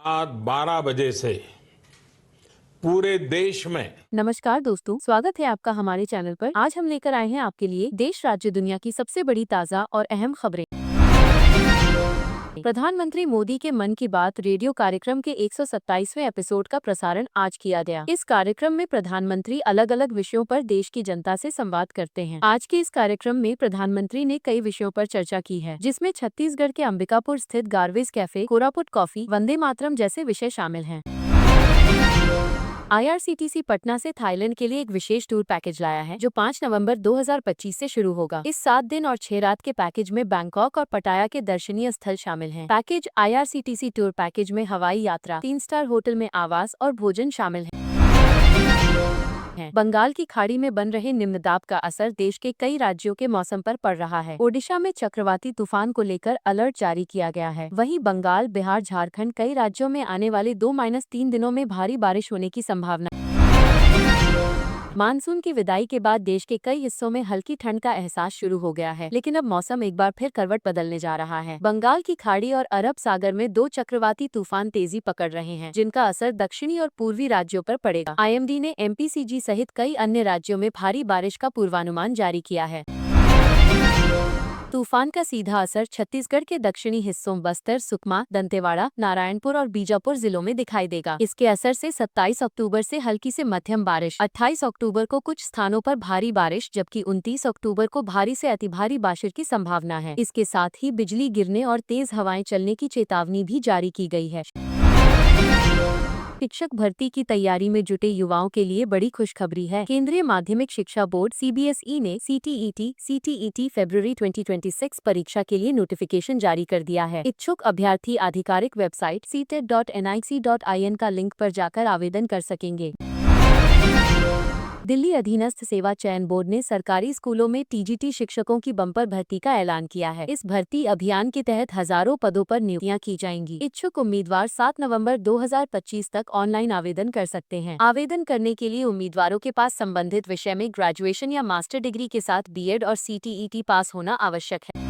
रात 12 बजे से पूरे देश में नमस्कार दोस्तों, स्वागत है आपका हमारे चैनल पर। आज हम लेकर आए हैं आपके लिए देश, राज्य, दुनिया की सबसे बड़ी ताज़ा और अहम खबरें। प्रधानमंत्री मोदी के मन की बात रेडियो कार्यक्रम के 127वें एपिसोड का प्रसारण आज किया गया। इस कार्यक्रम में प्रधानमंत्री अलग अलग विषयों पर देश की जनता से संवाद करते हैं। आज के इस कार्यक्रम में प्रधानमंत्री ने कई विषयों पर चर्चा की है, जिसमें छत्तीसगढ़ के अंबिकापुर स्थित garbage cafe, Koraput coffee, Vande Mataram जैसे विषय शामिल हैं। IRCTC पटना से थाईलैंड के लिए एक विशेष टूर पैकेज लाया है, जो 5 नवंबर 2025 से शुरू होगा। इस 7 दिन और 6 रात के पैकेज में बैंकॉक और पटाया के दर्शनीय स्थल शामिल हैं। पैकेज IRCTC टूर पैकेज में हवाई यात्रा, 3 स्टार होटल में आवास और भोजन शामिल है। बंगाल की खाड़ी में बन रहे निम्न दाब का असर देश के कई राज्यों के मौसम पर पड़ रहा है। ओडिशा में चक्रवाती तूफान को लेकर अलर्ट जारी किया गया है। वहीं बंगाल, बिहार, झारखंड कई राज्यों में आने वाले 2-3 दिनों में भारी बारिश होने की संभावना। मानसून की विदाई के बाद देश के कई हिस्सों में हल्की ठंड का एहसास शुरू हो गया है, लेकिन अब मौसम एक बार फिर करवट बदलने जा रहा है। बंगाल की खाड़ी और अरब सागर में 2 चक्रवाती तूफान तेजी पकड़ रहे हैं, जिनका असर दक्षिणी और पूर्वी राज्यों पर पड़ेगा। IMD ने MPCG सहित कई अन्य राज्यों में भारी बारिश का पूर्वानुमान जारी किया है। तूफान का सीधा असर छत्तीसगढ़ के दक्षिणी हिस्सों बस्तर, सुकमा, दंतेवाड़ा, नारायणपुर और बीजापुर जिलों में दिखाई देगा। इसके असर से 27 अक्टूबर से हल्की से मध्यम बारिश, 28 अक्टूबर को कुछ स्थानों पर भारी बारिश, जबकि 29 अक्टूबर को भारी से अति भारी बारिश की संभावना है। इसके साथ ही बिजली गिरने और तेज हवाएं चलने की चेतावनी भी जारी की गई है। शिक्षक भर्ती की तैयारी में जुटे युवाओं के लिए बड़ी खुशखबरी है। केंद्रीय माध्यमिक शिक्षा बोर्ड CBSE ने CTET फरवरी 2026 परीक्षा के लिए नोटिफिकेशन जारी कर दिया है। इच्छुक अभ्यर्थी आधिकारिक वेबसाइट ctet.nic.in का लिंक पर जाकर आवेदन कर सकेंगे। दिल्ली अधीनस्थ सेवा चयन बोर्ड ने सरकारी स्कूलों में TGT शिक्षकों की बम्पर भर्ती का ऐलान किया है। इस भर्ती अभियान के तहत हजारों पदों पर नियुक्तियां की जाएंगी। इच्छुक उम्मीदवार 7 नवंबर 2025 तक ऑनलाइन आवेदन कर सकते हैं। आवेदन करने के लिए उम्मीदवारों के पास संबंधित विषय में ग्रेजुएशन या मास्टर डिग्री के साथ BEd और CTET पास होना आवश्यक है।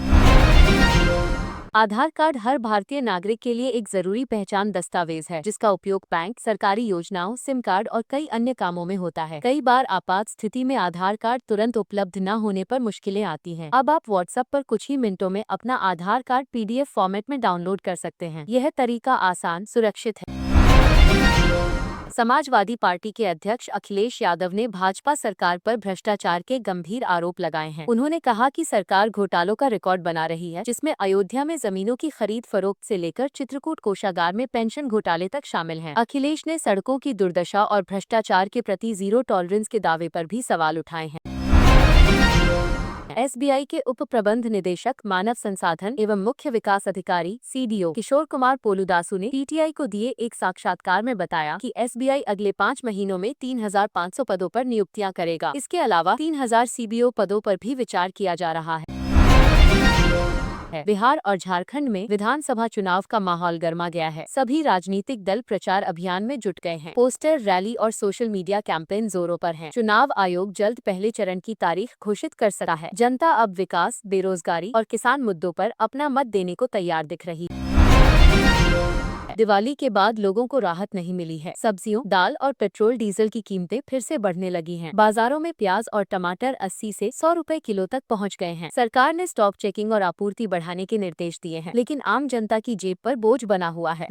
आधार कार्ड हर भारतीय नागरिक के लिए एक जरूरी पहचान दस्तावेज है, जिसका उपयोग बैंक, सरकारी योजनाओं, सिम कार्ड और कई अन्य कामों में होता है। कई बार आपात स्थिति में आधार कार्ड तुरंत उपलब्ध न होने पर मुश्किलें आती हैं। अब आप WhatsApp पर कुछ ही मिनटों में अपना आधार कार्ड PDF फॉर्मेट में डाउनलोड कर सकते हैं। यह तरीका आसान, सुरक्षित है। समाजवादी पार्टी के अध्यक्ष अखिलेश यादव ने भाजपा सरकार पर भ्रष्टाचार के गंभीर आरोप लगाए हैं। उन्होंने कहा कि सरकार घोटालों का रिकॉर्ड बना रही है, जिसमें अयोध्या में जमीनों की खरीद फरोख्त से लेकर चित्रकूट कोषागार में पेंशन घोटाले तक शामिल हैं। अखिलेश ने सड़कों की दुर्दशा और भ्रष्टाचार के प्रति जीरो टॉलरेंस के दावे पर भी सवाल उठाए हैं। SBI के उप प्रबंध निदेशक, मानव संसाधन एवं मुख्य विकास अधिकारी CDO किशोर कुमार पोलुदासु ने PTI को दिए एक साक्षात्कार में बताया कि SBI अगले 5 महीनों में 3,500 पदों पर नियुक्तियां करेगा। इसके अलावा 3,000 CBO पदों पर भी विचार किया जा रहा है। बिहार और झारखंड में विधानसभा चुनाव का माहौल गर्मा गया है। सभी राजनीतिक दल प्रचार अभियान में जुट गए हैं। पोस्टर, रैली और सोशल मीडिया कैंपेन जोरों पर हैं। चुनाव आयोग जल्द पहले चरण की तारीख घोषित कर सका है। जनता अब विकास, बेरोजगारी और किसान मुद्दों पर अपना मत देने को तैयार दिख रही है। दिवाली के बाद लोगों को राहत नहीं मिली है। सब्जियों, दाल और पेट्रोल डीजल की कीमतें फिर से बढ़ने लगी हैं। बाजारों में प्याज और टमाटर 80 से 100 रुपए किलो तक पहुंच गए हैं। सरकार ने स्टॉक चेकिंग और आपूर्ति बढ़ाने के निर्देश दिए हैं, लेकिन आम जनता की जेब पर बोझ बना हुआ है।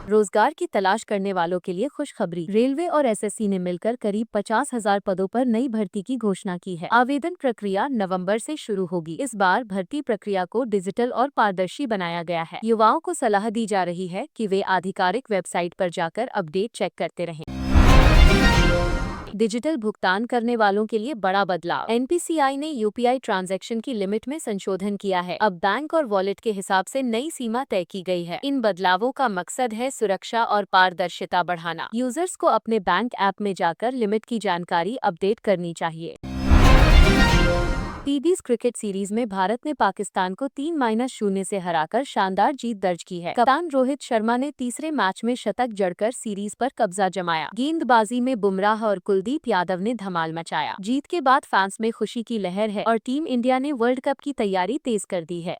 रोजगार की तलाश करने वालों के लिए खुशखबरी। रेलवे और SSC ने मिलकर करीब 50,000 पदों पर नई भर्ती की घोषणा की है। आवेदन प्रक्रिया नवंबर से शुरू होगी। इस बार भर्ती प्रक्रिया को डिजिटल और पारदर्शी बनाया गया है। युवाओं को सलाह दी जा रही है कि वे आधिकारिक वेबसाइट पर जाकर अपडेट चेक करते रहें। डिजिटल भुगतान करने वालों के लिए बड़ा बदलाव। NPCI ने UPI ट्रांजैक्शन की लिमिट में संशोधन किया है। अब बैंक और वॉलेट के हिसाब से नई सीमा तय की गई है। इन बदलावों का मकसद है सुरक्षा और पारदर्शिता बढ़ाना। यूजर्स को अपने बैंक ऐप में जाकर लिमिट की जानकारी अपडेट करनी चाहिए। टीबीज क्रिकेट सीरीज में भारत ने पाकिस्तान को 3-0 से हराकर शानदार जीत दर्ज की है। कप्तान रोहित शर्मा ने तीसरे मैच में शतक जड़कर सीरीज पर कब्जा जमाया। गेंदबाजी में बुमराह और कुलदीप यादव ने धमाल मचाया। जीत के बाद फैंस में खुशी की लहर है और टीम इंडिया ने वर्ल्ड कप की तैयारी तेज कर दी है।